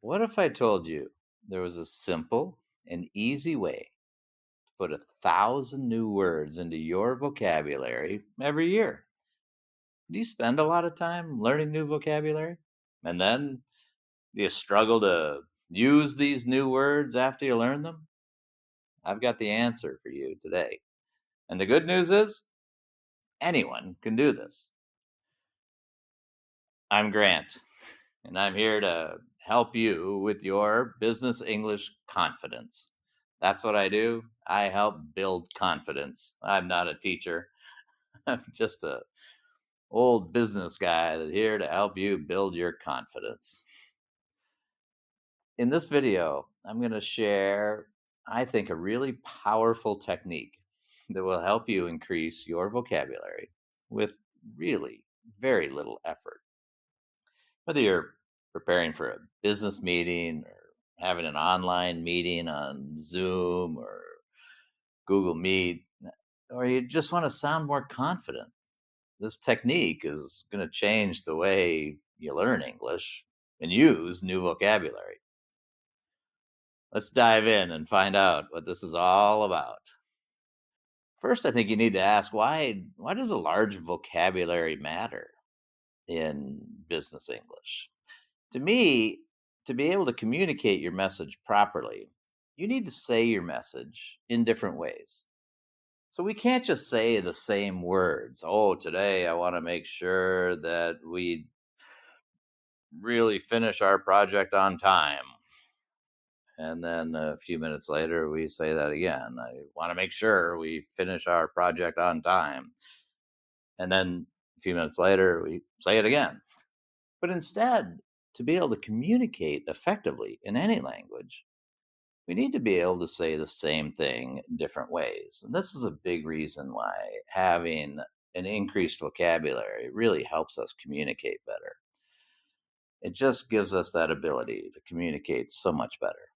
What if I told you there was a simple and easy way to put 1,000 new words into your vocabulary every year? Do you spend a lot of time learning new vocabulary? And then do you struggle to use these new words after you learn them? I've got the answer for you today. And the good news is, anyone can do this. I'm Grant, and I'm here to help you with your business English confidence. That's what I do. I help build confidence. I'm not a teacher. I'm just a old business guy that's here to help you build your confidence. In this video, I'm going to share, I think, a really powerful technique that will help you increase your vocabulary with really very little effort. Whether you're preparing for a business meeting or having an online meeting on Zoom or Google Meet, or you just want to sound more confident, this technique is going to change the way you learn English and use new vocabulary. Let's dive in and find out what this is all about. First, I think you need to ask why does a large vocabulary matter in business English? To me, to be able to communicate your message properly, you need to say your message in different ways. So we can't just say the same words. Oh, today I want to make sure that we really finish our project on time. And then a few minutes later, we say that again. I want to make sure we finish our project on time. And then a few minutes later, we say it again. But instead, to be able to communicate effectively in any language, we need to be able to say the same thing in different ways. And this is a big reason why having an increased vocabulary really helps us communicate better. It just gives us that ability to communicate so much better.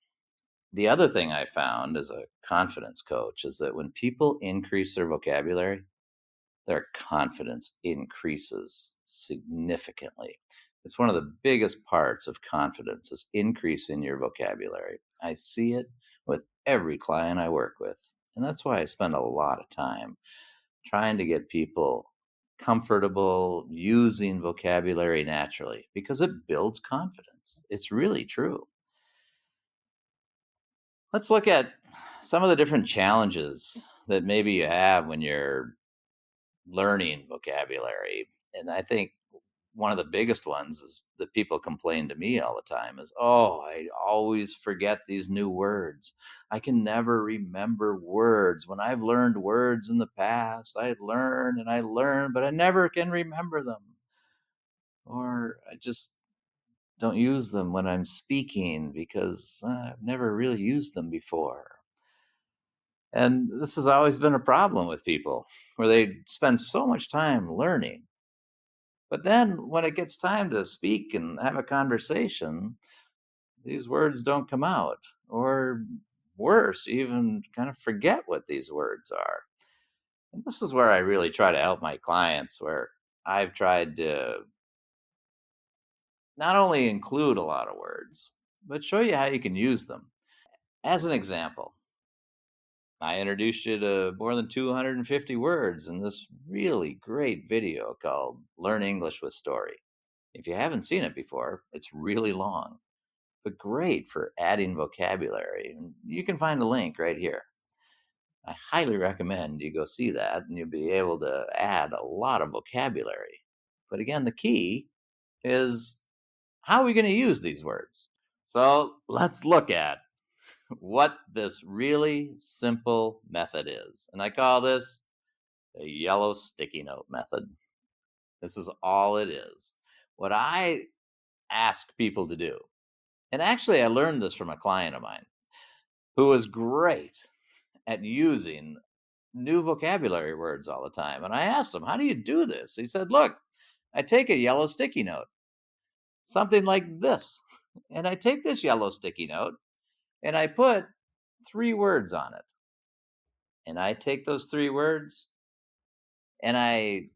The other thing I found as a confidence coach is that when people increase their vocabulary, their confidence increases significantly. It's one of the biggest parts of confidence is increasing your vocabulary. I see it with every client I work with. And that's why I spend a lot of time trying to get people comfortable using vocabulary naturally because it builds confidence. It's really true. Let's look at some of the different challenges that maybe you have when you're learning vocabulary. And I think one of the biggest ones is that people complain to me all the time is, oh, I always forget these new words. I can never remember words. When I've learned words in the past, I learn and I learn, but I never can remember them. Or I just don't use them when I'm speaking because I've never really used them before. And this has always been a problem with people where they spend so much time learning. But then when it gets time to speak and have a conversation, these words don't come out. Or worse, even kind of forget what these words are. And this is where I really try to help my clients, where I've tried to not only include a lot of words, but show you how you can use them. As an example, I introduced you to more than 250 words in this really great video called Learn English with Story. If you haven't seen it before, it's really long, but great for adding vocabulary. And you can find a link right here. I highly recommend you go see that and you'll be able to add a lot of vocabulary. But again, the key is how are we going to use these words? So let's look at what this really simple method is. And I call this the yellow sticky note method. This is all it is. What I ask people to do, and actually I learned this from a client of mine who was great at using new vocabulary words all the time. And I asked him, how do you do this? He said, look, I take a yellow sticky note, something like this. And I take this yellow sticky note and I put 3 words on it. And I take those 3 words and I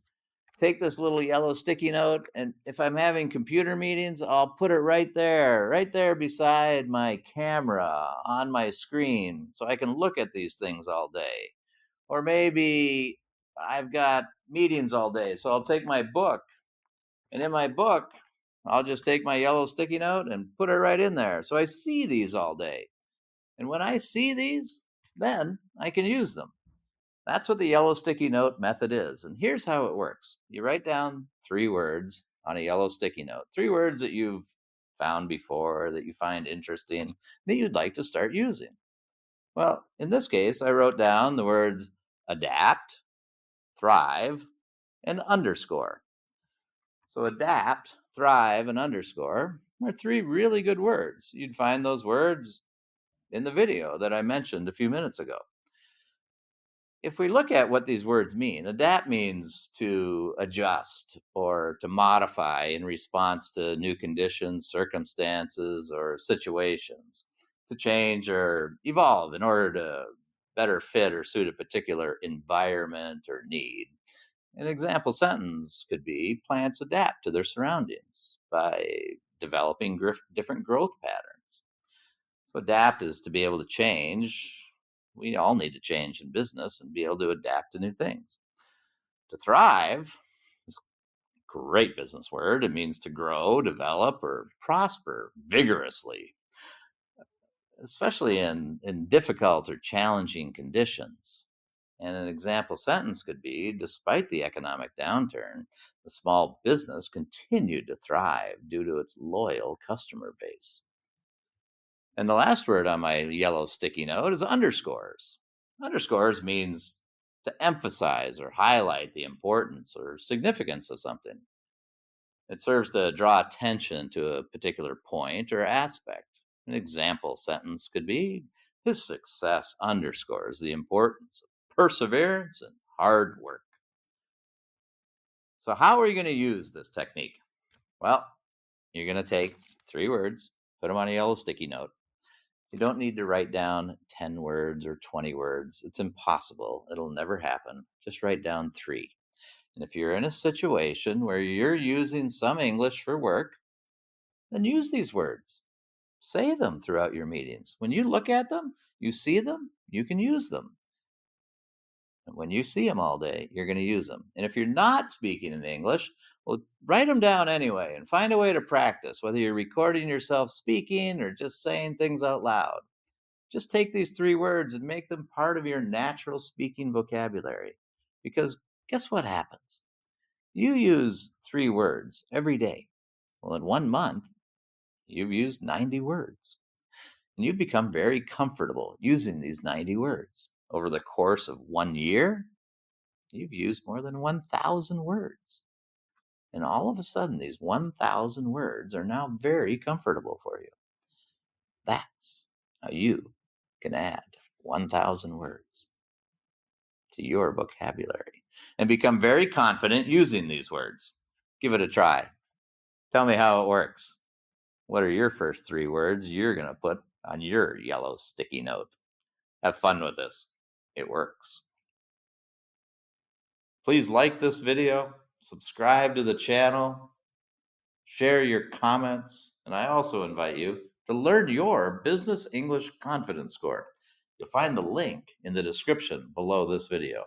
take this little yellow sticky note, and if I'm having computer meetings, I'll put it right there beside my camera on my screen so I can look at these things all day. Or maybe I've got meetings all day, so I'll take my book, and in my book, I'll just take my yellow sticky note and put it right in there. So I see these all day. And when I see these, then I can use them. That's what the yellow sticky note method is. And here's how it works: you write down 3 words on a yellow sticky note, 3 words that you've found before, that you find interesting, that you'd like to start using. Well, in this case, I wrote down the words adapt, thrive, and underscore. So, adapt, thrive, and underscore are 3 really good words. You'd find those words in the video that I mentioned a few minutes ago. If we look at what these words mean, adapt means to adjust or to modify in response to new conditions, circumstances, or situations, to change or evolve in order to better fit or suit a particular environment or need. An example sentence could be: plants adapt to their surroundings by developing different growth patterns. So, adapt is to be able to change. We all need to change in business and be able to adapt to new things. To thrive is a great business word. It means to grow, develop, or prosper vigorously, especially in difficult or challenging conditions. And an example sentence could be: despite the economic downturn, the small business continued to thrive due to its loyal customer base. And the last word on my yellow sticky note is underscores. Underscores means to emphasize or highlight the importance or significance of something. It serves to draw attention to a particular point or aspect. An example sentence could be: his success underscores the importance of perseverance and hard work. So, how are you going to use this technique? Well, you're going to take 3 words, put them on a yellow sticky note. You don't need to write down 10 words or 20 words. It's impossible. It'll never happen. Just write down 3. And if you're in a situation where you're using some English for work, then use these words. Say them throughout your meetings. When you look at them, you see them, you can use them. And when you see them all day, you're going to use them. And if you're not speaking in English, well, write them down anyway and find a way to practice, whether you're recording yourself speaking or just saying things out loud. Just take these 3 words and make them part of your natural speaking vocabulary. Because guess what happens? You use 3 words every day. Well, in 1 month, you've used 90 words. And you've become very comfortable using these 90 words. Over the course of 1 year, you've used more than 1,000 words. And all of a sudden, these 1,000 words are now very comfortable for you. That's how you can add 1,000 words to your vocabulary and become very confident using these words. Give it a try. Tell me how it works. What are your first 3 words you're going to put on your yellow sticky note? Have fun with this. It works. Please like this video, subscribe to the channel, share your comments, and I also invite you to learn your Business English Confidence Score. You'll find the link in the description below this video.